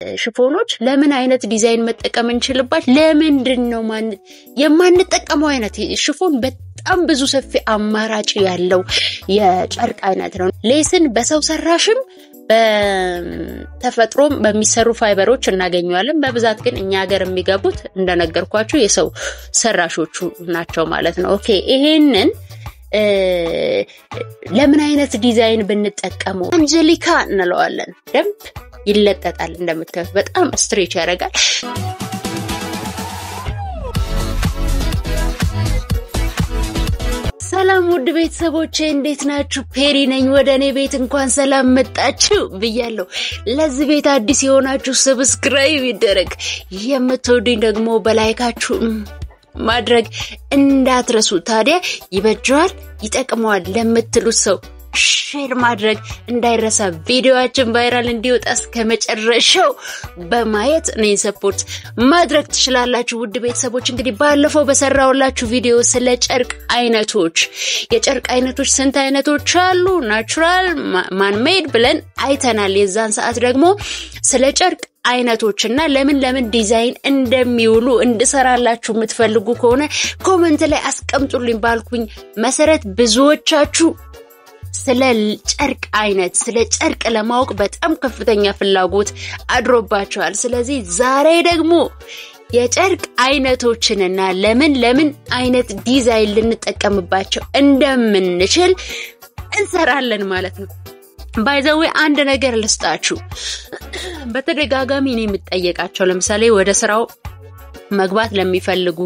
ሽፎኖች ለምን አይነት ዲዛይን መጠቀም እንችልባቸው ለምንድነው የማንጠቀመው አይነት ሽፎን በጣም ብዙ ሰፊ አማራጭ ያለው የጨርቅ አይነት ነው ሌስን በሰው ሰራሽም በተፈጥሮም በሚሰሩ ፋይበሮች እናገኛለን በብዛት ግን እኛ ሀገር የሚገቡት እንደነገርኳችሁ የሰው ሰራሾቹ ናቸው ማለት ነው ኦኬ ይሄንን ለምን አይነት ዲዛይን ብንጠቀመው አንጀሊካ እንለዋለን ደምብ ይለጠጣል እንደምታዩት በጣም ስትሬች ያደርጋል ሰላም ውድ ቤተሰቦቼ እንዴት ናችሁ ፔሪ ነኝ ወደኔ ቤት እንኳን ሰላም መጣችሁ ብያለሁ ለዚህ ቤት አዲስ የሆናችሁ ሰብስክራይብ ይደረግ የምትወዱኝ ደግሞ በላይካችሁ ማድረግ እንዳትረሱ ታዲያ ይበጃል ይጠቅመዋል ለምትሉት ሰው ሼር ማድረግ እንዳይረሳ ቪዲዮአችን ቫይራል እንዲወጣ እስከመጨረሻው በማየት እኔን ሰፖርት ማድረግ ትችላላችሁ ውድ ቤተሰቦች እንግዲህ ባለፈው በሰራውላችሁ ቪዲዮ ስለ ጨርቅ አይነቶች የጨርቅ አይነቶች ስንት አይነቶች አሉ ናቹራል ማን ሜድ ብለን አይተናል የዛን ሰዓት ደግሞ ስለ ጨርቅ አይነቶችና ለምን ዲዛይን እንደሚውሉ እንድሰራላችሁ የምትፈልጉ ከሆነ ኮሜንት ላይ አስቀምጡልኝ ባልኩኝ መሰረት ብዙዎቻችሁ ስለ ጨርቅ አይነት ስለ ጨርቅ ለማወቅ በጣም ከፍተኛ ፍላጎት አድሮባቸዋል ስለዚህ ዛሬ ደግሞ የጨርቅ አይነቶችንና ለምን አይነት ዲዛይን ልንጠቀምባቸው እንደምንችል እንሰራለን ማለት ነው By the way አንድ ነገር ልስጣችሁ በተደጋጋሚ እኔ የምጠየቃቸው ለምሳሌ ወደ ስራው መግባት ለሚፈልጉ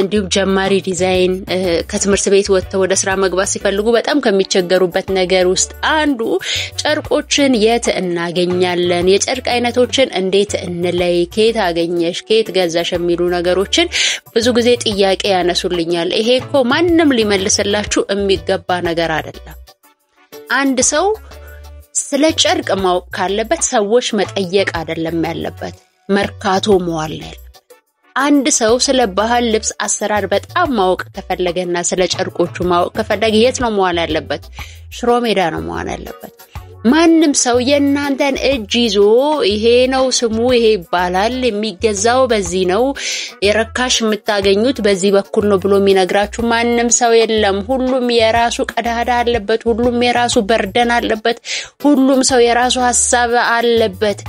እንዲሁም ጀማሪ ዲዛይን ከትምህርት ቤት ወጥተው ወደ ስራ መግባት ሲፈልጉ በጣም ከሚቸገሩበት ነገር ውስጥ አንዱ ጨርቆችን የት እናገኛለን የጨርቅ አይነቶችን እንዴት እንለይ ከየት አገኘሽ ከየት ገዛሽ የሚሉ ነገሮችን ብዙ ጊዜ ጥያቄ ያነሱልኛል ይሄኮ ማንንም ሊመልስላችሁ የሚገባ ነገር አይደለም አንድ ሰው ስለ ጨርቅ ማወቅ ካለበት ሰዎች መጠየቅ አይደለም ያለበት መርካቶ መዋል አንድ ሰው ስለ ባህል ልብስ አሰራር በጣም ማወቅ ከፈለገና ስለ ጨርቆቹ ማወቅ ከፈለገ የት ነው መዋል ያለበት ሽሮ ሜዳ ነው መዋል ያለበት ማንንም ሰው የናንተን እጅ ይዞ ይሄ ነው ስሙ ይሄ ይባላል የሚገዛው በዚህ ነው የረካሽ የምታገኙት በዚህ በኩል ነው ብሎ የሚነግራችሁ ማንንም ሰው የለም ሁሉም የራሱ ቀዳዳ አለበት ሁሉም የራሱ በርደን አለበት ሁሉም ሰው የራሱ ሐሳብ አለበት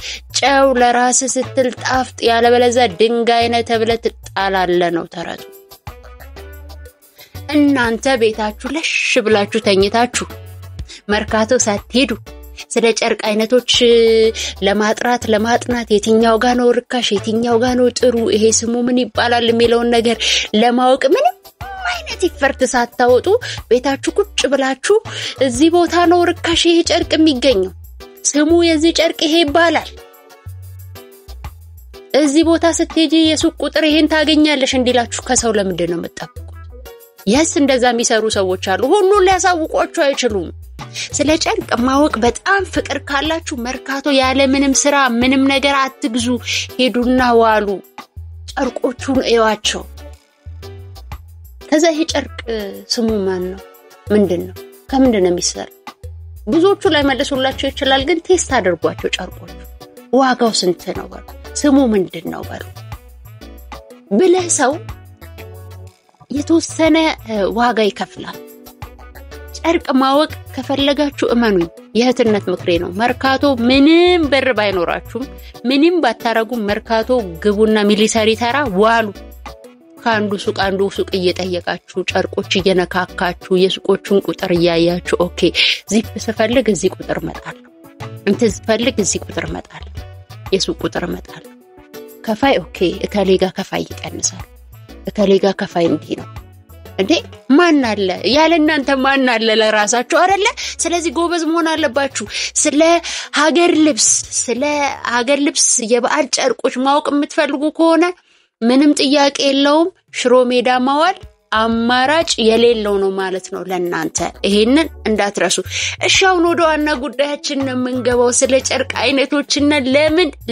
ጨው ለራስ ስትል ጣፍጥ ያለበለዛ ድንጋይ ነው ተብለ ትጣላለ ነው ተረቱ እናንተ ቤታችሁ ለሽ ብላችሁ ተኝታችሁ መርካቶ ሳትሄዱ ስለ ጨርቅ አይነቶች ለማጥራት ለማጥናት የትኛው ጋር ነው ርካሽ የትኛው ጋር ነው ጥሩ ይሄ ስሙ ምን ይባላል የሚለውን ነገር ለማወቅ ምንም አይነት ይፈርት ሳታወጡ ቤታችሁ ቁጭ ብላችሁ እዚህ ቦታ ነው ርካሽ ይሄ ጨርቅ የሚገኘው ስሙ የዚህ ጨርቅ ይሄ ይባላል እዚህ ቦታ ስትሄጂ የሱቅ ቁጥር ይሄን ታገኛለሽ እንዲላችሁ ከሰው ለምንድን ነው የምትጠብቁት ያስ እንደዛ የሚሰሩ ሰዎች አሉ ሁሉ ሊያሳውቋችሁ አይችሉም ስለ ጨርቅ ማወቅ በጣም ፍቅር ካላችሁ መርካቶ ያለ ምንም ስራ ምንም ነገር አትግዙ ሄዱና ዋሉ ጨርቆቹን እዩዋቸው ከዛ ይሄ ጨርቅ ስሙ ማን ነው ምንድነው ከምንድነው የሚሰራ ብዙዎቹ ላይ መልሱላችሁ ይችላል ግን ቴስት አድርጓቸው ጨርቆቹ ዋጋው ስንት ነው ባሉ ስሙ ምንድነው ባሉ ብለህ ሰው የተወሰነ ዋጋ ይከፍላል ጨርቅ ማወቅ ከፈለጋችሁ እመኑኝ የህትነት ምክሬ ነው መርካቶ ምንም ብር ባይኖራችሁም ምንም ባታረጉ መርካቶ ግቡና ሚሊታሪ ተራ ዋሉ ካንዱ ሱቅ እየጠየቃችሁ ጨርቆች እየነካካችሁ የሱቆቹን ቁጥር ያያችሁ ኦኬ ዚፕ ስፈልግ እዚህ ቁጥር መጣለሁ እንት ስፈልግ እዚህ ቁጥር መጣለሁ የሱቅ ቁጥር መጣለሁ ከፋይ ኦኬ እከሌጋ ከፋይ ይቀንሳል እከሌጋ ከፋይ እንዲህ ነው እንዴ ማን አለ ያለናንተ ማን አለ ለራሳችሁ አይደለ ስለዚህ ጎበዝ መሆን አለባችሁ ስለ ሀገር ልብስ የበዓል ጨርቆች ማወቅ የምትፈልጉ ከሆነ ምንም ጥያቄ የለውም ሽሮ ሜዳ ማዋል አማራጭ የሌለው ነው ማለት ነው ለናንተ ይሄንን እንዳትረሱ እሻውን ወደ ዋና ጉዳያችን ነው የምንገባው ስለ ጨርቅ አይነቶችና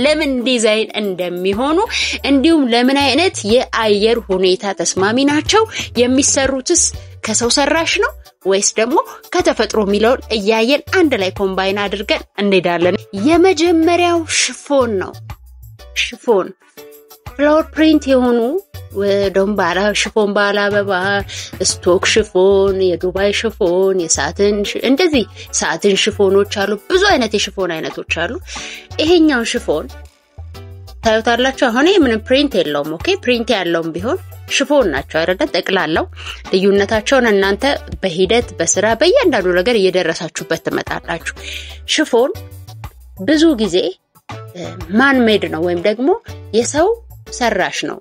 ለምን ዲዛይን እንደሚሆኑ እንዲሁም ለምን አይነት የአየር ሁኔታ ተስማሚ ናቸው የሚሰሩትስ ከሰው ሰራሽ ነው ወይስ ደግሞ ከተፈጥሮ የሚለውን እያየን አንድ ላይ ኮምባይን አድርገን እንሄዳለን። የመጀመሪያው ሽፎን ነው። ሽፎን ፍላወር ፕሪንት የሆኑ ዶምባራ ሽፎን፣ ባለ አበባ፣ ስቶክ ሽፎን፣ የዱባይ ሽፎን፣ የሳትን እንደዚህ ሳትን ሽፎኖች አሉ። ብዙ አይነት የሽፎን አይነቶች አሉ። ይሄኛው ሽፎን ታዩታላችሁ። አሁን ምንም ፕሪንት የለውም። ኦኬ ፕሪንት ያለውም ቢሆን ሽፎን ናቸው አይደል? ጠቅላላው ልዩነታቸውን እናንተ በሂደት በስራ በእያንዳንዱ ነገር እየደረሳችሁበት ትመጣላችሁ። ሽፎን ብዙ ጊዜ ማን ሜድ ነው ወይም ደግሞ የሰው ሰራሽ ነው።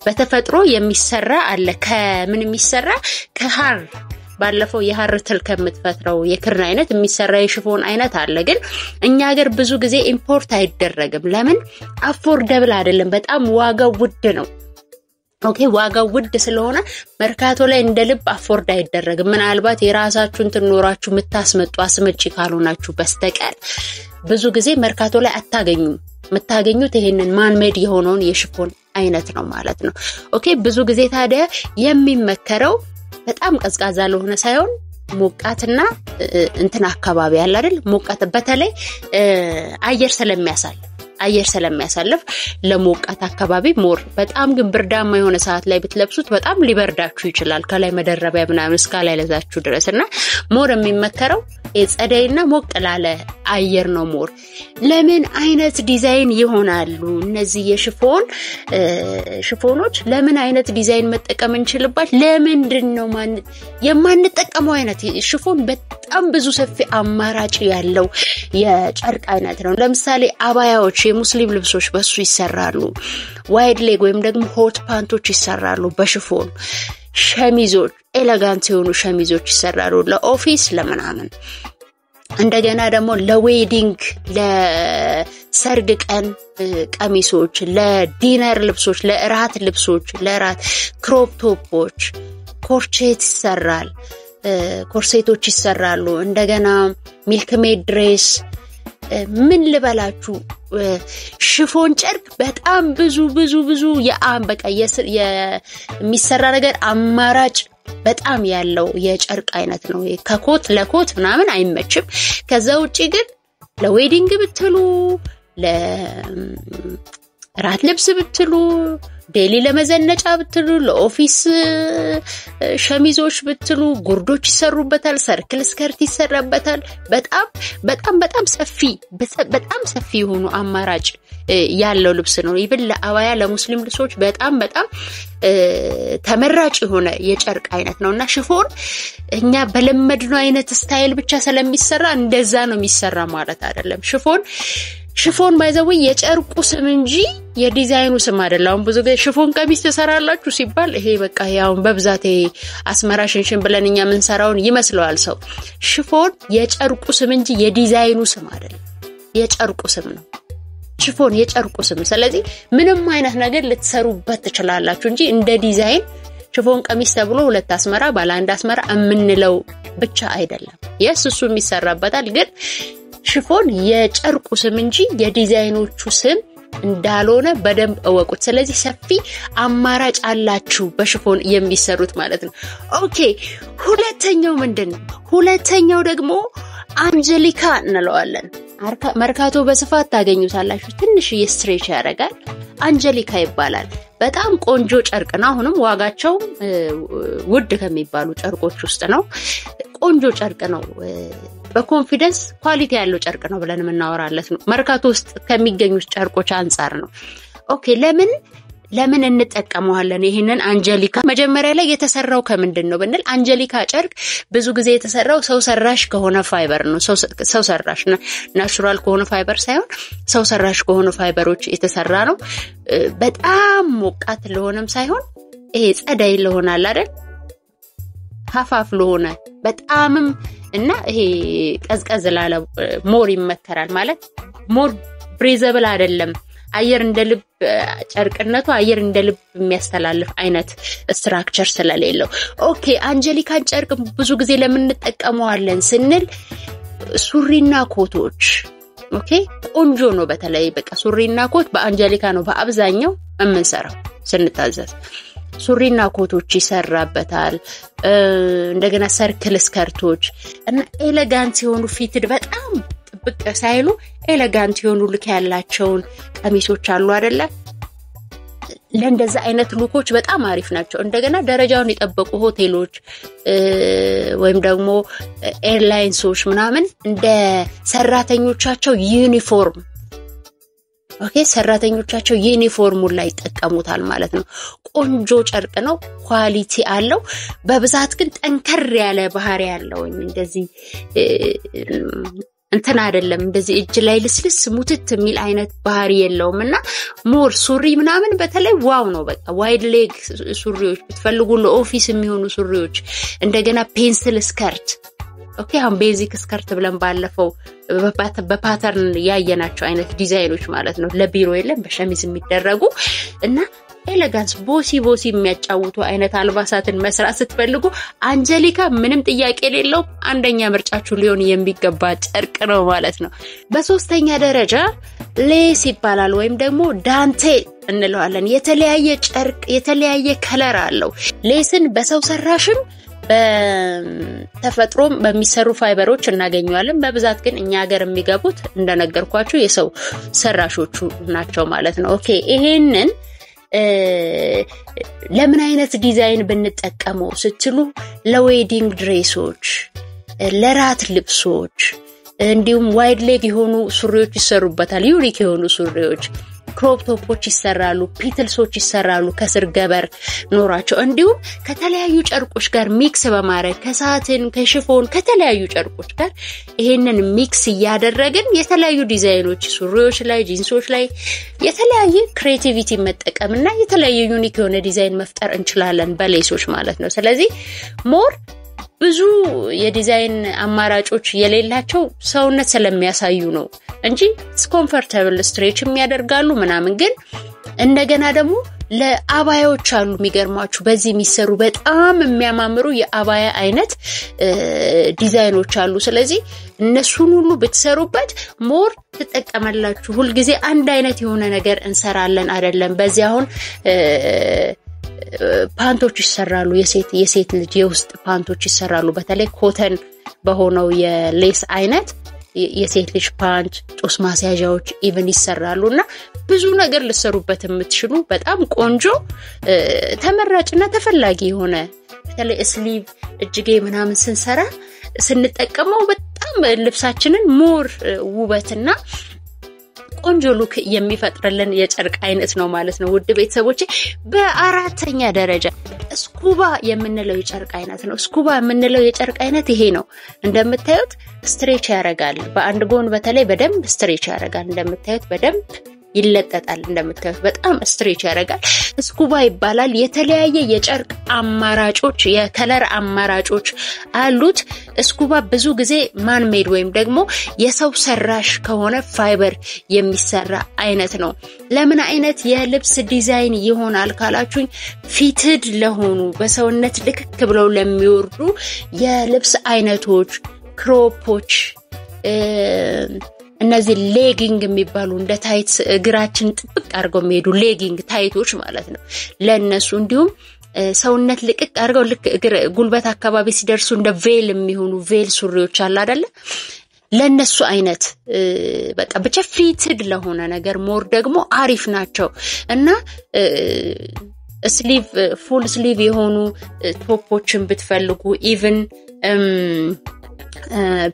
በተፈጥሮ የሚሰራ አለ። ከምን የሚሰራ? ከሐር ባለፈው የሐር ትል ከምትፈጥረው የክር አይነት የሚሰራ የሽፎን አይነት አለ። ግን እኛ ሀገር ብዙ ጊዜ ኢምፖርት አይደረግም። ለምን? አፎርደብል አይደለም። በጣም ዋጋው ውድ ነው። ኦኬ ዋጋው ውድ ስለሆነ መርካቶ ላይ እንደልብ አፎርድ አይደረግም። ምናልባት የራሳችሁን ትኖራችሁ የምታስመጡ አስመጪ ካልሆናችሁ በስተቀር ብዙ ጊዜ መርካቶ ላይ አታገኙም። የምታገኙት ይሄንን ማንሜድ የሆነውን የሽፎን አይነት ነው ማለት ነው። ኦኬ ብዙ ጊዜ ታዲያ የሚመከረው በጣም ቀዝቃዛ ለሆነ ሳይሆን ሞቃትና እንትን አካባቢ ያለ አይደል? ሞቃት በተለይ አየር ስለሚያሳልፍ ለሞቃት አካባቢ ሞር በጣም ግን ብርዳማ የሆነ ሰዓት ላይ ብትለብሱት በጣም ሊበርዳችሁ ይችላል። ከላይ መደረቢያ ምናምን እስካላይ ለዛችሁ ድረስና ሞር የሚመከረው የጸደይና ሞቅ ላለ አየር ነው። ሞር ለምን አይነት ዲዛይን ይሆናሉ እነዚህ ሽፎኖች? ለምን አይነት ዲዛይን መጠቀም እንችልባል? ለምንድነው የማንጠቀመው አይነት ሽፎን? በጣም ብዙ ሰፊ አማራጭ ያለው የጨርቅ አይነት ነው። ለምሳሌ አባያዎች፣ የሙስሊም ልብሶች በሱ ይሰራሉ። ዋይድ ሌግ ወይም ደግሞ ሆት ፓንቶች ይሰራሉ በሽፎን። ሸሚዞች፣ ኤሌጋንት የሆኑ ሸሚዞች ይሰራሉ ለኦፊስ ለምናምን። እንደገና ደግሞ ለዌዲንግ ለሰርግ ቀን ቀሚሶች፣ ለዲነር ልብሶች፣ ለእራት ልብሶች፣ ለእራት ክሮፕ ቶፖች፣ ኮርሴት ይሰራል። ኮርሴቶች ይሰራሉ። እንደገና ሚልክ ሜድ ድሬስ ምን ልበላችሁ ሽፎን ጨርቅ በጣም ብዙ በቃ የሚሰራ ነገር አማራጭ በጣም ያለው የጨርቅ አይነት ነው። ከኮት ለኮት ምናምን አይመችም። ከዛ ውጪ ግን ለዌዲንግ ብትሉ፣ ለራት ልብስ ብትሉ፣ ዴሊ ለመዘነጫ ብትሉ፣ ለኦፊስ ሸሚዞች ብትሉ ጉርዶች ይሰሩበታል። ሰርክል ስከርት ይሰራበታል። በጣም ሰፊ የሆኑ አማራጭ ያለው ልብስ ነው። ይብል ለአባያ ለሙስሊም ልብሶች በጣም ተመራጭ የሆነ የጨርቅ አይነት ነውና ሽፎን እኛ በለመድነው አይነት ስታይል ብቻ ስለሚሰራ እንደዛ ነው የሚሰራ ማለት አይደለም። ሽፎን ባይዘው የጨርቁ ስም እንጂ የዲዛይኑ ስም አይደለም። ብዙ ጊዜ ሽፎን ቀሚስ ተሰራላችሁ ሲባል ይሄ በቃ ያው በብዛት አስመራ ሽንሽን ብለንኛ ምን ሰራውን ይመስለዋል ሰው። ሽፎን የጨርቁ ስም እንጂ የዲዛይኑ ስም አይደለም። የጨርቁ ስም ነው ሽፎን፣ የጨርቁ ስም። ስለዚህ ምንም አይነት ነገር ልትሰሩበት ትችላላችሁ እንጂ እንደ ዲዛይን ሽፎን ቀሚስ ተብሎ ሁለት አስመራ ባለ አንድ አስመራ እምንለው ብቻ አይደለም። እሱ የሚሰራበታል ግን ሽፎን የጨርቁ ስም እንጂ የዲዛይኖቹ ስም እንዳልሆነ በደንብ እወቁት። ስለዚህ ሰፊ አማራጭ አላችሁ በሽፎን የሚሰሩት ማለት ነው። ኦኬ ሁለተኛው ምንድነው? ሁለተኛው ደግሞ አንጀሊካ እንለዋለን። መርካቶ በስፋት ታገኙታላችሁ። ትንሽ ስትሬች ያደርጋል። አንጀሊካ ይባላል። በጣም ቆንጆ ጨርቅ ነው። አሁንም ዋጋቸው ውድ ከሚባሉ ጨርቆች ውስጥ ነው። ቆንጆ ጨርቅ ነው። በኮንፊደንስ ኳሊቲ ያለው ጨርቅ ነው ብለን እናወራለት ነው። መርካቶ ውስጥ ከሚገኙት ጨርቆች አንፃር ነው። ኦኬ ለምን እንጠቀመዋለን ይሄንን አንጀሊካ? መጀመሪያ ላይ የተሰራው ከምንድን ነው ብንል አንጀሊካ ጨርቅ ብዙ ጊዜ የተሰራው ሰው ሰራሽ ከሆነ ፋይበር ነው። ሰው ሰራሽ ናቹራል ከሆነ ፋይበር ሳይሆን ሰው ሰራሽ ከሆነ ፋይበሮች የተሰራ ነው። በጣም ሞቃት ለሆነም ሳይሆን ይሄ ጸዳይ ለሆናል አይደል? ሀፋፍ ለሆነ በጣምም እና ይሄ ቀዝቀዝ ላለ ሞር ይመከራል ማለት ሞር ብሬዘብል አይደለም። አየር እንደልብ ጨርቅነቱ አየር እንደልብ የሚያስተላልፍ አይነት ስትራክቸር ስለሌለው። ኦኬ አንጀሊካን ጨርቅ ብዙ ጊዜ ለምን እንጠቀመዋለን ስንል ሱሪና ኮቶች ኦኬ ቆንጆ ነው። በተለይ በቃ ሱሪና ኮት በአንጀሊካ ነው በአብዛኛው የምንሰራው ስንታዘዝ። ሱሪና ኮቶች ይሰራበታል እንደገና ሰርክል ስከርቶች እና ኤሌጋንት የሆኑ ፊትድ በጣም ጥብቅ ሳይሉ ኤሌጋንት የሆኑ ልክ ያላቸውን ቀሚሶች አሉ አይደለ ለእንደዛ አይነት ሉኮች በጣም አሪፍ ናቸው እንደገና ደረጃውን የጠበቁ ሆቴሎች ወይም ደግሞ ኤርላይንሶች ምናምን እንደ ሰራተኞቻቸው ዩኒፎርም ኦኬ ሰራተኞቻቸው ዩኒፎርሙን ላይ ተጠቀሙታል ማለት ነው ቆንጆ ጨርቅ ነው ኳሊቲ አለው በብዛት ግን ጠንከር ያለ ባህሪ ያለው እንደዚህ እንትን አይደለም እንደዚህ እጅ ላይ ልስልስ ሙትት የሚል አይነት ባህሪ የለውምና ሞር ሱሪ ምናምን በተለይ ዋው ነው በቃ ዋይድ ሌግ ሱሪዎች ብትፈልጉ ለኦፊስ የሚሆኑ ሱሪዎች እንደገና ፔንስል ስከርት ኦኬ አሁን ቤዚክ ስከርት ብለን ባለፈው በፓተርን ያየናቸው አይነት ዲዛይኖች ማለት ነው ለቢሮ የለም በሸሚዝ የሚደረጉ እና ኤሌጋንስ ቦሲ የሚያጫውቱ አይነት አልባሳትን መስራት ስትፈልጉ አንጀሊካ ምንም ጥያቄ የሌለው አንደኛ ምርጫችሁ ሊሆን የሚገባ ጨርቅ ነው ማለት ነው በሶስተኛ ደረጃ ሌስ ይባላል ወይም ደግሞ ዳንቴል እንለዋለን የተለያየ ጨርቅ የተለያየ ከለር አለው ሌስን በሰው ሰራሽም በተፈጥሮም በሚሰሩ ፋይበሮች እናገኛለን በብዛት ግን እኛ ሀገር የሚገቡት እንደነገርኳችሁ የሰው ሰራሾቹ ናቸው ማለት ነው ኦኬ ይሄንን ለምን አይነት ዲዛይን ብንጠቀመው ስትሉ ለዌዲንግ ድሬሶች ለራት ልብሶች እንዲሁም ዋይድ ሌግ የሆኑ ሱሪዎች ይሰሩበታል ዩኒክ የሆኑ ሱሪዎች ክሮፕ ቶፖች ይሰራሉ ፒትልሶች ይሰራሉ ከስር ገበር ኖራቸው እንዲሁም ከተለያዩ ጨርቆች ጋር ሚክስ በማድረግ ከሳትን ከሽፎን ከተለያዩ ጨርቆች ጋር ይሄንን ሚክስ ያደረግን የተለያዩ ዲዛይኖች ሱሪዎች ላይ ጂንሶች ላይ የተለያየ ክሬቲቪቲ መጠቀምና የተለያየ ዩኒክ የሆነ ዲዛይን መፍጠር እንችላለን በሌሶች ማለት ነው ስለዚህ ሞር ብዙ የዲዛይን አማራጮች የሌላቸው ሰውነት ስለሚያሳዩ ነው እንጂ ኮምፎርታብል ስትሬች የሚያደርጋሉ ምናምን ግን እንደገና ደግሞ ለአባያዎች አሉ የሚገርማችሁ በዚህ የሚሰሩ በጣም የሚያማምሩ የአባያ አይነት ዲዛይኖች አሉ ስለዚህ እነሱን ሁሉ ብትሰሩበት ሞር ተጠቀመላችሁ ሁሉ ጊዜ አንድ አይነት የሆነ ነገር እንሰራለን አይደለም በዚህ አሁን ፓንቶች ይሰራሉ የሴት ልጅ የውስጥ ፓንቶች ይሰራሉ በተለይ ኮተን በሆነው የሌስ አይነት የሴት ልጅ ፓንት ጦስ ማስያዣዎች ኢቭን ይሰራሉና ብዙ ነገር ልሰሩበት የምትችሉ በጣም ቆንጆ ተመራጭና ተፈላጊ የሆነ በተለይ ስሊቭ እጅጌ ምናምን ስንጠቀመው በጣም ልብሳችንን ሞር ውበትና ቆንጆ ሉክ የሚፈጥርልን የጨርቅ አይነት ነው ማለት ነው ውድ ቤተሰቦቼ በአራተኛ ደረጃ ስኩባ የምንለው የጨርቅ አይነት ነው ስኩባ የምንለው የጨርቅ አይነት ይሄ ነው እንደምታዩት ስትሬች ያረጋል በአንድ ጎን በተለይ በደንብ ስትሬች ያረጋል እንደምታዩት በደንብ ይለጠጣል እንደምታዩት በጣም ስትሬች ያረጋል ስኩባ ይባላል የተለያየ የጨርቅ አማራጮች የከለር አማራጮች አሉት ስኩባ ብዙ ጊዜ ማን ሜድ ወይም ደግሞ የሰው ሰራሽ ከሆነ ፋይበር የሚሰራ አይነት ነው ለምን አይነት የልብስ ዲዛይን ይሆናል ካላችሁኝ ፊትድ ለሆኑ በሰውነት ልክክ ብለው ለሚወርዱ የልብስ አይነቶች ክሮፖች እነዚህ ሌጊንግ የሚባሉ እንደ ታይት እግራችን ጥብቅ አድርገው የሚሄዱ ሌጊንግ ታይቶች ማለት ነው ለነሱ እንዲሁም ሰውነት ልቅቅ አድርገው ልክ እግር ጉልበት አካባቢ ሲደርሱ እንደ ቬል የሚሆኑ ቬል ሱሪዎች አለ አይደለ ለነሱ አይነት በቃ ብቻ ፊትድ ለሆነ ነገር ሞር ደግሞ አሪፍ ናቸው እና ስሊቭ ፉል ስሊቭ የሆኑ ቶፖችን ብትፈልጉ ኢቭን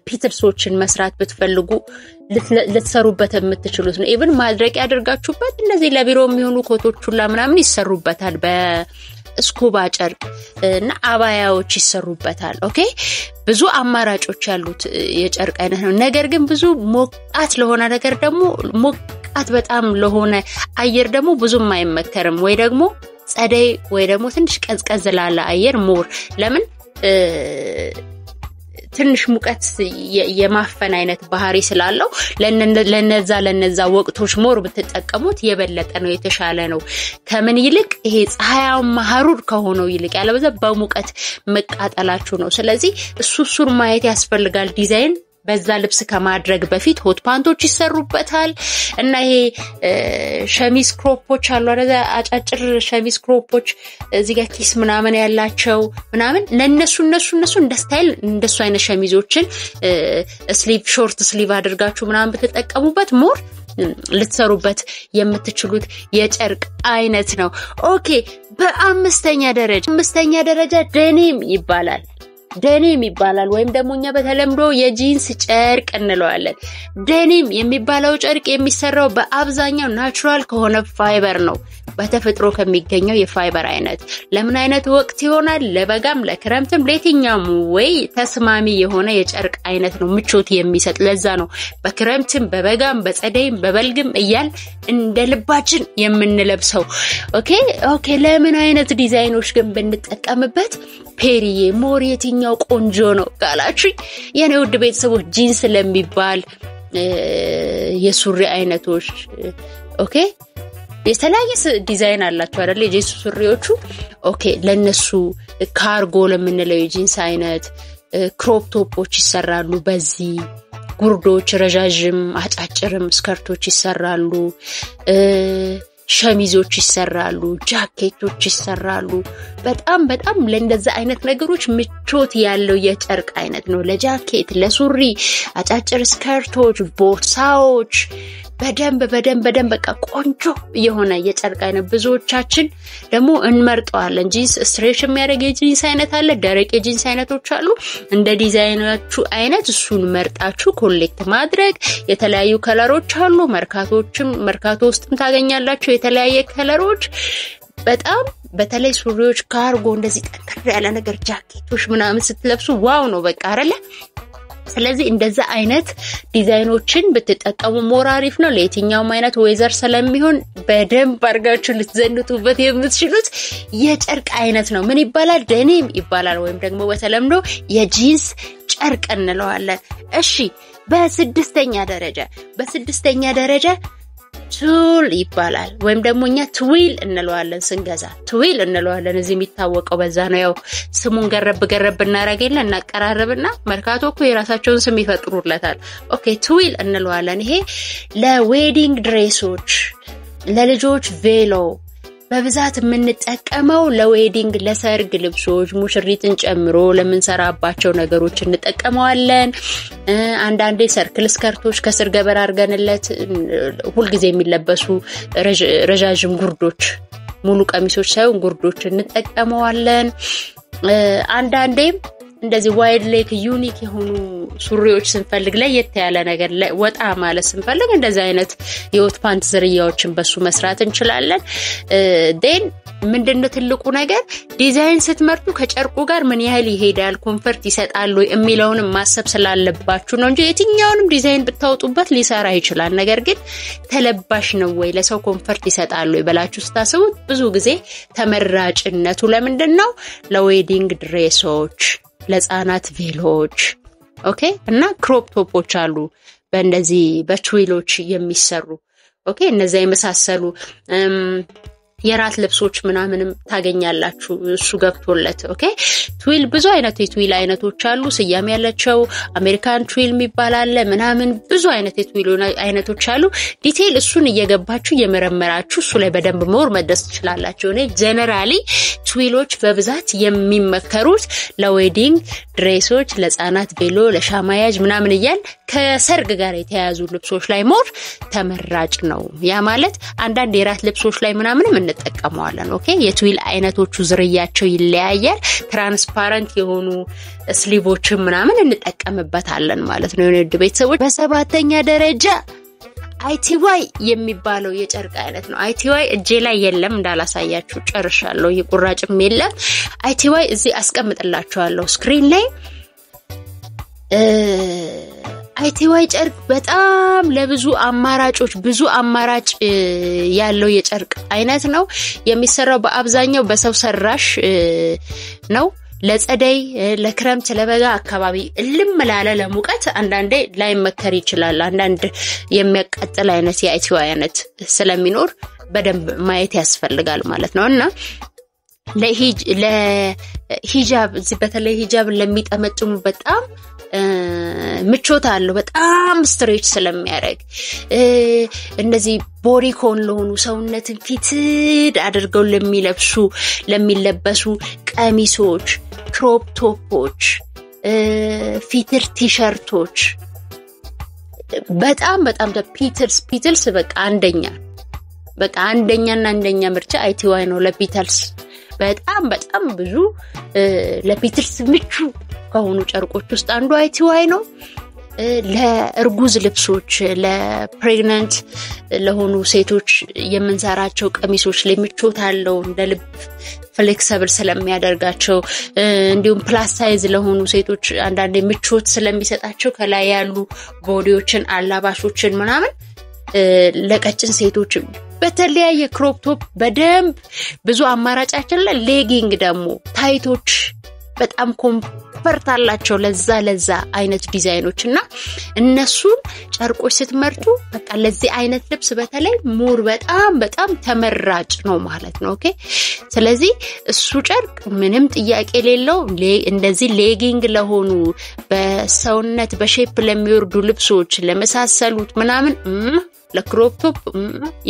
ፒትልሶችን መስራት ብትፈልጉ ልትሰሩበት የምትችሉት ነው ኢቭን ማድረቅ ያደርጋችሁበት እነዚህ ለቢሮ የሚሆኑ ኮቶቹላ ምናምን ይሰሩበታል በስኩባ ጨርቅ እና አባያዎች ይሰሩበታል ኦኬ ብዙ አማራጮች ያሉት የጨርቅ አይነት ነው ነገር ግን ብዙ ሞቃት ለሆነ ነገር ደግሞ ሞቃት በጣም ለሆነ አየር ደግሞ ብዙም አይመከርም ወይ ደግሞ ጸደይ ወይ ደግሞ ትንሽ ቀዝቀዝ ላለ አየር ሞር ለምን ትንሽ ሙቀት የማፈን አይነት ባህሪ ስላለው ለነዛ ወቅቶች ሞር ብትጠቀሙት የበለጠ ነው የተሻለ ነው ከምን ይልቅ ይሄ ፀሐያማ ሐሩር ከሆነው ይልቅ ያለበዛ በሙቀት መቃጠላችሁ ነው ስለዚህ እሱን ማየት ያስፈልጋል ዲዛይን በዛ ልብስ ከማድረግ በፊት ሆት ፓንቶች ይሰሩበታል እና ይሄ ሸሚዝ ክሮፖች አሉ አይደል አጫጭር ሸሚዝ ክሮፖች እዚህ ጋር ኪስ ምናምን ያላቸው ምናምን ለነሱ እንደ ስታይል እንደሱ አይነት ሸሚዞችን ስሊቭ ሾርት ስሊቭ አድርጋችሁ ምናምን በተጠቀሙበት ሞር ልትሰሩበት የምትችሉት የጨርቅ አይነት ነው ኦኬ በአምስተኛ ደረጃ ደኒም ይባላል ወይም ደግሞ እኛ በተለምዶ የጂንስ ጨርቅ እንለዋለን ደኒም የሚባለው ጨርቅ የሚሰራው በአብዛኛው ናቹራል ከሆነ ፋይበር ነው በተፈጥሮ ከሚገኘው የፋይበር አይነት ለምን አይነት ወቅት ይሆናል ለበጋም ለክረምትም ለየትኛውም ወይ ተስማሚ የሆነ የጨርቅ አይነት ነው ምቾት የሚሰጥ ለዛ ነው በክረምትም በበጋም በጸደይም በበልግም እያል እንደ ልባችን የምንለብሰው ኦኬ ለምን አይነት ዲዛይኖች ግን ብንጠቀምበት ፔሪዬ ሞር የትኛው ቆንጆ ነው ካላችሁ የኔ ውድ ቤተሰቦች ጂንስ ለሚባል የሱሪ አይነቶች ኦኬ የተለያየ ዲዛይን አላቸው አይደል የጂንስ ሱሪዎቹ ኦኬ ለነሱ ካርጎ ለምንለው የጂንስ አይነት ክሮፕ ቶፖች ይሰራሉ በዚህ ጉርዶች ረጃጅም አጫጭርም ስከርቶች ይሰራሉ ሸሚዞች ይሰራሉ ጃኬቶች ይሰራሉ በጣም ለእንደዛ አይነት ነገሮች ምቾት ያለው የጨርቅ አይነት ነው ለጃኬት ለሱሪ አጫጭር ስከርቶች ቦርሳዎች በደንብ በቃ ቆንጆ የሆነ የጨርቅ አይነት ብዙዎቻችን ደግሞ እንመርጠዋለን ጂንስ ስትሬች የሚያደርግ የጂንስ አይነት አለ ደረቅ የጂንስ አይነቶች አሉ እንደ ዲዛይናችሁ አይነት እሱን መርጣችሁ ኮሌክት ማድረግ የተለያዩ ከለሮች አሉ መርካቶ ውስጥም ታገኛላችሁ የተለያየ ከለሮች በጣም በተለይ ሱሪዎች ካርጎ እንደዚህ ጠንከር ያለ ነገር ጃኬቶች ምናምን ስትለብሱ ዋው ነው በቃ አይደለ ስለዚህ እንደዛ አይነት ዲዛይኖችን ብትጠቀሙ ሞር አሪፍ ነው ለየትኛውም አይነት ዌዘር ስለሚሆን በደንብ አርጋችሁ ልትዘንጡበት የምትችሉት የጨርቅ አይነት ነው ምን ይባላል ደኒም ይባላል ወይም ደግሞ በተለምዶ የጂንስ ጨርቅ እንለዋለን እሺ በስድስተኛ ደረጃ ቱል ይባላል ወይም ደግሞ እኛ ትዊል እንለዋለን ስንገዛ ትዊል እንለዋለን እዚህ የሚታወቀው በዛ ነው ያው ስሙን ገረብ እናረጋለን እናቀራረብና መርካቶ እኮ የራሳቸውን ስም ይፈጥሩለታል ኦኬ ትዊል እንለዋለን ይሄ ለዌዲንግ ድሬሶች ለልጆች ቬሎ በብዛት የምንጠቀመው ለዌዲንግ ለሰርግ ልብሶች ሙሽሪትን ጨምሮ ለምንሰራባቸው ነገሮች እንጠቀመዋለን አንዳንዴ ሰርክል ስከርቶች ከስር ገበር አርገንለት ሁሉ ጊዜ የሚለበሱ ረጃጅም ጉርዶች ሙሉ ቀሚሶች ሳይሆን ጉርዶች እንጠቀመዋለን አንዳንዴ እንደዚህ ዋይድ ሌክ ዩኒክ የሆኑ ሱሪዎች ስንፈልግ ለየት ያለ ነገር ወጣ ማለት ስንፈልግ እንደዚህ አይነት የሆት ፓንት ዝርያዎችን በሱ መስራት እንችላለን ዴን ምንድነው ትልቁ ነገር ዲዛይን ስትመርጡ ከጨርቁ ጋር ምን ያህል ይሄዳል ኮምፎርት ይሰጣል የሚለውን ማሰብ ስላለባችሁ ነው እንጂ የትኛውንም ዲዛይን ብታውጡበት ሊሰራ ይችላል ነገር ግን ተለባሽ ነው ወይ ለሰው ኮምፎርት ይሰጣል ወይ በላችሁ ስታስቡ ብዙ ጊዜ ተመራጭነቱ ለምንድነው ለዌዲንግ ድሬሶች ለጻናት ቬሎች ኦኬ እና ክሮፕ ቶፖች አሉ በእንደዚህ በትዊሎች የሚሰሩ ኦኬ እነዛ የመሳሰሉ የራት ልብሶች ምናምንም ታገኛላችሁ እሱ ገብቶለት ኦኬ ትዊል ብዙ አይነት የትዊል አይነቶች አሉ ስያሜ ያላቸው አሜሪካን ትዊል የሚባላል ምናምን ብዙ አይነት የትዊል አይነቶች አሉ ዲቴል እሱን እየገባችሁ የመረመራችሁ እሱ ላይ በደንብ ሞር መደስ ትችላላችሁ እኔ ጀነራሊ ትዊሎች በብዛት የሚመከሩት ለዌዲንግ ድሬሶች ለጻናት ቬሎ ለሻማያጅ ምናምን ይያል ከሰርግ ጋር የተያያዙ ልብሶች ላይ ሞር ተመራጭ ነው ያ ማለት አንዳንድ የራት ልብሶች ላይ ምናምን እንጠቀመዋለን ኦኬ የትዊል አይነቶቹ ዝርያቸው ይለያያል ትራንስፓረንት የሆኑ ስሊቮች ምናምን እንጠቀምበታለን ማለት ነው የኔ ቤተሰቦች በሰባተኛ ደረጃ ITY የሚባለው የጨርቅ አይነት ነው ITY እጄ ላይ የለም እንዳላሳያችሁ ጨርሻለሁ ይቁራጭም የለም ITY እዚህ አስቀምጥላችኋለሁ ስክሪን ላይ ITY ጨርቅ በጣም ለብዙ አማራጮች ብዙ አማራጭ ያለው የጨርቅ አይነት ነው የሚሰራው በአብዛኛው በሰው ሰራሽ ነው ለጸደይ ለክረምት ለበጋ አካባቢ እልምላለ ለሙቀት አንዳንዴ ላይ መከር ይችላል አንዳንድ የሚያቃጥል አይነት የITY አይነት ስለሚኖር በደንብ ማየት ያስፈልጋል ማለት ነውና ለሂጃብ በተለይ ሂጃብ ለሚጠመጥሙ በጣም ምቾት አለው በጣም ስትሬች ስለሚያደርግ እንደዚህ ቦዲኮን ለሆኑ ሰውነትን ፊት አድርገው ለሚለበሱ ቀሚሶች ክሮፕ ቶፖች ፊትር ቲሸርቶች በጣም ፒትልስ በቃ አንደኛ ምርጫ አይቲዋይ ነው ለፒትልስ በጣም ብዙ ለፒትልስ ምቹ ከሆኑ ጨርቆች ውስጥ አንዱ አይቲዋይ ነው ለእርጉዝ ልብሶች ለፕሬግናንት ለሆኑ ሴቶች የምንሰራቸው ቀሚሶች ለምቾት አለው እንደ ልብ ፍሌክሲብል ስለሚያደርጋቸው እንዲሁም ፕላስ ሳይዝ ለሆኑ ሴቶች አንዳንዴ ምቾት ስለሚሰጣቸው ከላይ ያሉ ቦዲዎችን አላባሾችን ምናምን ለቀጭን ሴቶች በተለያየ ክሮፕ ቶፕ በደንብ ብዙ አማራጫችን ለሌጊንግ ደግሞ ታይቶች በጣም ኮምፈርት አላቸው ለዛ አይነት ዲዛይኖችና እነሱን ጨርቆች ስትመርጡ በቃ ለዚህ አይነት ልብስ በተለይ ሙር በጣም ተመራጭ ነው ማለት ነው ኦኬ ስለዚህ እሱ ጨርቅ ምንም ጥያቄ የሌለው እንደዚህ ሌጊንግ ለሆኑ በሰውነት በሼፕ ለሚወርዱ ልብሶች ለመሳሰሉት ምናምን ለክሮፕ ቶፕ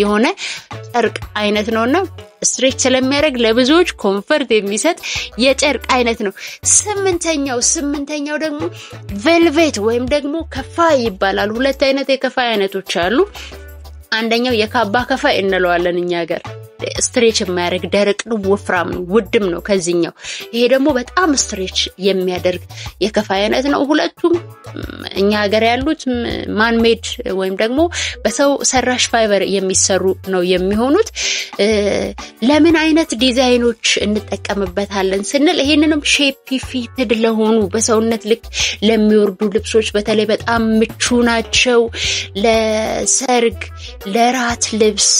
የሆነ ጨርቅ አይነት ነውና ስትሬች ስለሚያደርግ ለብዙዎች ኮምፈርት የሚሰጥ የጨርቅ አይነት ነው ስምንተኛው ደግሞ ቬልቬት ወይም ደግሞ ከፋይ ይባላል ሁለት አይነት የከፋይ አይነቶች አሉ አንደኛው የካባ ከፋይ እንለዋለን እኛ ሀገር ስትሬች የሚያደርግ ደረቅ ነው ወፍራም ነው ውድም ነው ከዚህኛው ይሄ ደግሞ በጣም ስትሬች የሚያደርግ የከፋይ አይነት ነው ሁለቱም እኛ ሀገር ያሉት ማን ሜድ ወይም ደግሞ በሰው ሰራሽ ፋይበር የሚሰሩ ነው የሚሆኑት ለምን አይነት ዲዛይኖች እንጠቀምበታለን ስንል ይሄንንም ሼፕ ፊትድ ለሆኑ በሰውነት ልክ ለሚወርዱ ልብሶች በተለይ በጣም ምቹ ናቸው ለሰርግ ለራት ልብስ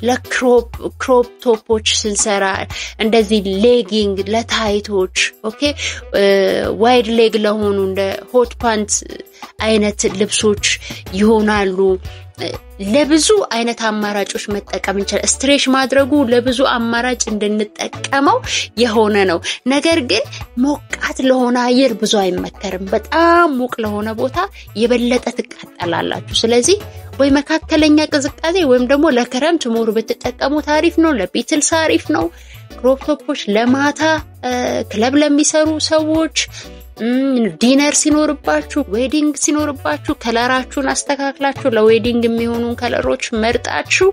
ለክሮፕ ቶፖች ስንሰራ እንደዚህ ሌጊንግ ለታይቶች ኦኬ ዋይድ ሌግ ለሆኑ እንደ ሆት ፓንት አይነት ልብሶች ይሆናሉ ለብዙ አይነት አማራጮች መጠቀም እንችላለን ስትሬች ማድረጉ ለብዙ አማራጭ እንድንጠቀመው የሆነ ነው ነገር ግን ሞቃት ለሆነ አየር ብዙ አይመከርም በጣም ሙቅ ለሆነ ቦታ የበለጠ ትቃጠላላችሁ ስለዚህ ወይ መካከለኛ ቅዝቃዜ ወይም ደግሞ ለክረምት ሞር ብትጠቀሙ ታሪፍ ነው ለፒትልስ አሪፍ ነው ክሮፕ ቶፖች ለማታ ክለብ ለሚሰሩ ሰዎች ዲነር ሲኖርባችሁ ዌዲንግ ሲኖርባችሁ ከለራችሁን አስተካክላችሁ ለዌዲንግ የሚሆኑ ከለሮች መርጣችሁ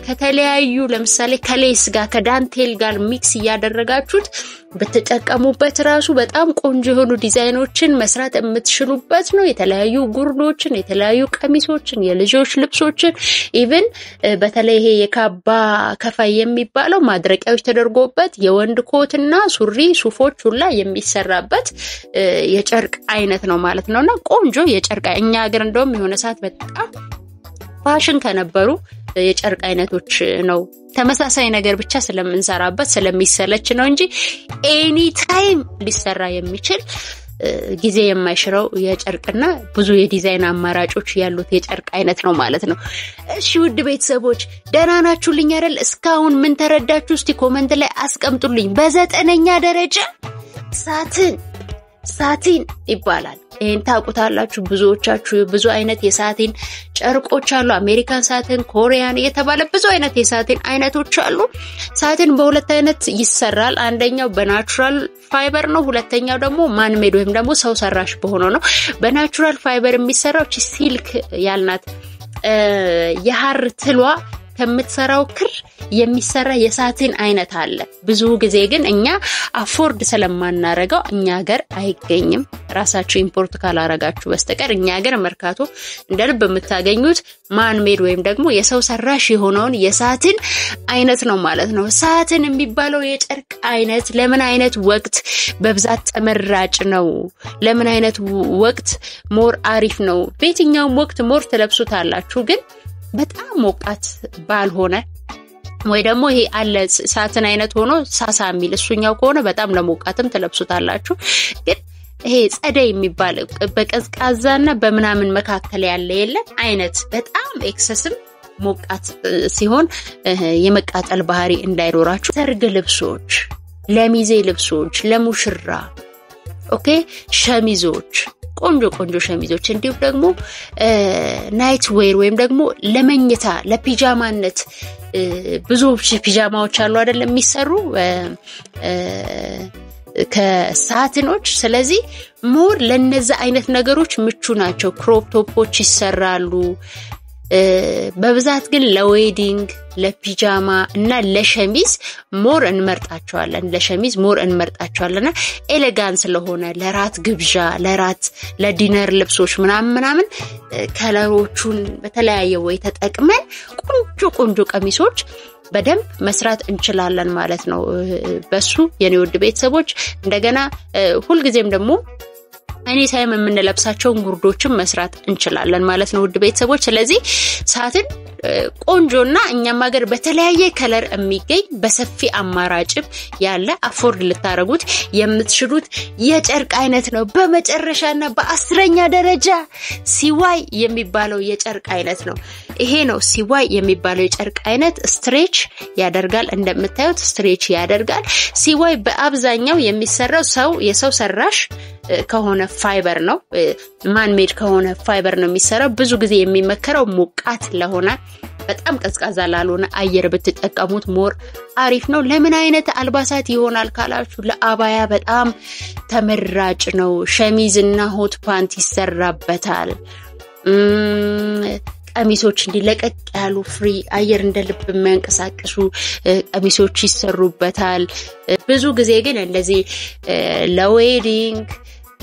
ከተለያዩ ለምሳሌ ከሌስ ጋር ከዳንቴል ጋር ሚክስ ያደረጋችሁት በተጠቀሙበት ራሱ በጣም ቆንጆ የሆኑ ዲዛይኖችን መስራት የምትችሉበት ነው የተለያዩ ጉርዶችን የተለያዩ ቀሚሶችን የልጆች ልብሶችን ኢቭን በተለይ ይሄ የካባ ከፋይ የሚባለው ማድረቂያዎች ተደርጎበት የወንድ ኮትና ሱሪ ሱፎች ሁላ የሚሰራበት የጨርቅ አይነት ነው ማለት ነውና ቆንጆ የጨርቅ እኛ ሀገር እንደውም የሆነ ሰዓት በጣም ፋሽን ከነበሩ የጨርቅ አይነቶች ነው ተመሳሳይ ነገር ብቻ ስለምንሰራበት ስለሚሰለች ነው እንጂ ኤኒ ታይም ሊሰራ የሚችል ጊዜ የማይሽረው የጨርቅና ብዙ የዲዛይን አማራጮች ያሉት የጨርቅ አይነት ነው ማለት ነው እሺ ውድ ቤተሰቦች ደህና ናችሁልኝ አይደል እስካሁን ምን ተረዳችሁ እስቲ ኮሜንት ላይ አስቀምጡልኝ በዘጠነኛ ደረጃ ሳቲን ይባላል ይሄን ታውቁታላችሁ ብዙዎቻችሁ ብዙ አይነት የሳቲን ጨርቆች አሉ አሜሪካን ሳቲን ኮሪያን የተባለ ብዙ አይነት የሳቲን አይነቶች አሉ ሳቲን በሁለት አይነት ይሰራል አንደኛው በናቹራል ፋይበር ነው ሁለተኛው ደግሞ ማን ሜድ ወይም ደግሞ ሰው ሰራሽ በሆነ ነው በናቹራል ፋይበር የሚሰራው ሲልክ ያልናት የሐር ትሏ ከምትሰራው ክር የሚሰራ የሳቲን አይነት አለ ብዙ ጊዜ ግን እኛ አፎርድ ስለማናረጋው እኛ ሀገር አይገኝም ራሳችሁ ኢምፖርት ካላረጋችሁ በስተቀር እኛ ሀገር መርካቶ እንደልብ የምታገኙት ማን ሜድ ወይም ደግሞ የሰው ሰራሽ የሆነውን የሳቲን አይነት ነው ማለት ነው ሳቲን የሚባለው የጨርቅ አይነት ለምን አይነት ወቅት በብዛት ተመራጭ ነው ለምን አይነት ወቅት ሞር አሪፍ ነው በየትኛውም ወቅት ሞር ተለብሱታላችሁ ግን በጣም ሞቃት ባልሆነ ወይ ደግሞ ይሄ አለ ሳቲን አይነት ሆኖ ሳሳ የሚል እሱኛው ከሆነ በጣም ለሞቃትም ተለብሱታላችሁ ግን ይሄ ጸደይ የሚባል በቀዝቃዛና በመናምን መካከል ያለ የለም አይነት በጣም ኤክሰስም ሞቃት ሲሆን የመቃጠል ባህሪ እንዳይኖራችሁ ሰርግ ልብሶች ለሚዜ ልብሶች ለሙሽራ ኦኬ ሸሚዞች ቆንጆ ሸሚዞች እንዲሁም ደግሞ ናይት ዌር ወይም ደግሞ ለመኝታ ለፒጃማነት ብዙ ፒጃማዎች አሉ አይደል የሚሰሩ ከሳትኖች ስለዚህ ሞር ለነዛ አይነት ነገሮች ምቹ ናቸው ክሮፕ ቶፖች ይሰራሉ በብዛት ግን ለዌዲንግ ለፒጃማ እና ለሸሚዝ ሞር እንመርጣቸዋለን ለሸሚዝ ሞር እንመርጣቸዋለና ኤሌጋንስ ስለሆነ ለራት ግብዣ ለራት ለዲነር ልብሶች ምናምን ከለሮቹን በተለያየ ወይ ተጠቅመን ቆንጆ ቀሚሶች በደንብ መስራት እንችላለን ማለት ነው በሱ የኔ ውድ ቤተሰቦች እንደገና ሁሉ ጊዜም ደግሞ እኔ ታይም የምንለብሳቸው ጉርዶችን መስራት እንችላለን ማለት ነው ውድ ቤተሰቦች ስለዚህ ሳትን ቆንጆና እኛም ሀገር በተለያየ ከለር የሚገኝ በሰፊ አማራጭ ያለ አፎርድ ልታረጉት የምትሽሉት የጨርቅ አይነት ነው በመጨረሻና በ10ኛ ደረጃ ሲዋይ የሚባለው የጨርቅ አይነት ነው ይሄ ነው ሲዋይ የሚባለው የጨርቅ አይነት ስትሬች ያደርጋል እንደምታዩት ስትሬች ያደርጋል ሲዋይ በአብዛኛው የሚሰራው የሰው ሰራሽ ከሆነ ፋይበር ነው ማን ሜድ ከሆነ ፋይበር ነው የሚሰራው ብዙ ጊዜ የሚመከረው ሞቃት ለሆነ በጣም ቀዝቃዛ ላልሆነ አየር ብትጠቀሙት ሞር አሪፍ ነው ለምን አይነት አልባሳት ይሆናል ካላችሁ ለአባያ በጣም ተመራጭ ነው ሸሚዝና ሆት ፓንት ይሰራበታል ቀሚሶች እንዲለቀቅ ያሉ ፍሪ አየር እንደልብ የሚያንቀሳቅሱ ቀሚሶች ይሰሩበታል ብዙ ጊዜ ግን እንደዚህ ለዌዲንግ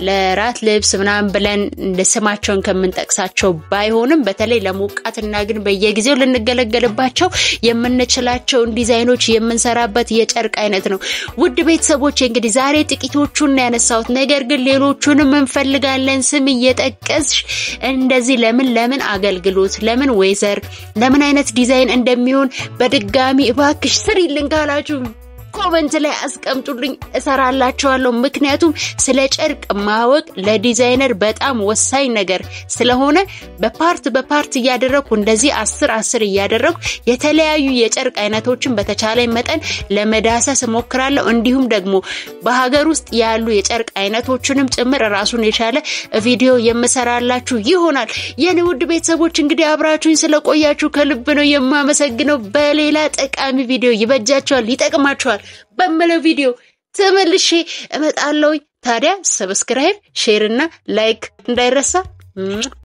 ለራት ልብስ ምናምን ብለን ለስማቸውን ከመንጠቅሳቸው ባይሆንም በተለይ ለሞቃትና ግን በየጊዜው ልንገለገልባቸው የምንችላቸው ዲዛይኖች የምንሰራበት የጨርቅ አይነት ነው ውድ ቤተሰቦች እንግዲህ ዛሬ ጥቂቶቹን ያነሳሁት ነገር ግን ሌሎቹንም እንፈልጋለን ስም እየጠቀስሽ እንደዚህ ለምን አገልግሎት ለምን ወይዘር ለምን አይነት ዲዛይን እንደሚሆን በድጋሚ እባክሽ ስሪልን ካላችሁ ኮሜንት ላይ አስቀምጡልኝ እሰራላችኋለሁ ምክንያቱም ስለ ጨርቅ ማወቅ ለዲዛይነር በጣም ወሳኝ ነገር ስለሆነ በፓርት ያደረኩ እንደዚህ 10 ያደረኩ የተለያዩ የጨርቅ አይነቶችን በተቻለ መጠን ለመዳሰስ ሞክራለሁ እንዲሁም ደግሞ በሀገር ውስጥ ያሉ የጨርቅ አይነቶችንም ጭምር ራሱን የቻለ ቪዲዮ የምሰራላችሁ ይሆናል የኔ ውድ ቤተሰቦች እንግዲህ አብራችሁኝ ስለቆያችሁ ከልብ ነው የማመሰግነው በሌላ ጠቃሚ ቪዲዮ ይበጃችኋል ይጠቅማችኋል በመለው ቪዲዮ ተመልሼ እመጣለሁ ታዲያ ሰብስክራይብ ሼር እና ላይክ እንዳይረሳ